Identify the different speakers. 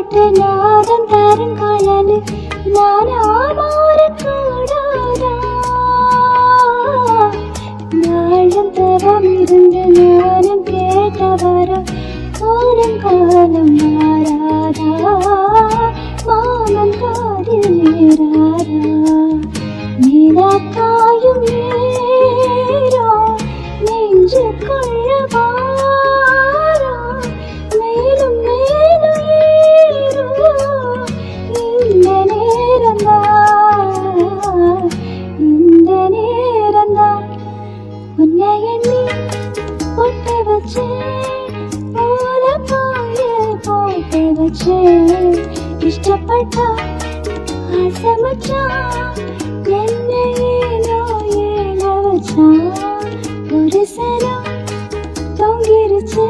Speaker 1: போட்டு நாதம் தருங்கொழலு நானா மாறக்கூடாதா நாளும் தவம் இருந்து நானும் கேட்டவரா காலம் காலம் மாறாதா மாமன் காதில் ஏறாதா நிலக்காயும் நேரம் நெஞ்சு கொள்ளவா மேலும் மேலும் ஏறும் இந்த நேரம்தான் உன்னை எண்ணி போட்டு வச்சேன் போட்டு வச்சேன் இஷ்டப்பட்டா ஆசைமச்சான் என்னை ஏனோ ஏன வச்சான் ஒரு சரம் தொங்கிருச்சு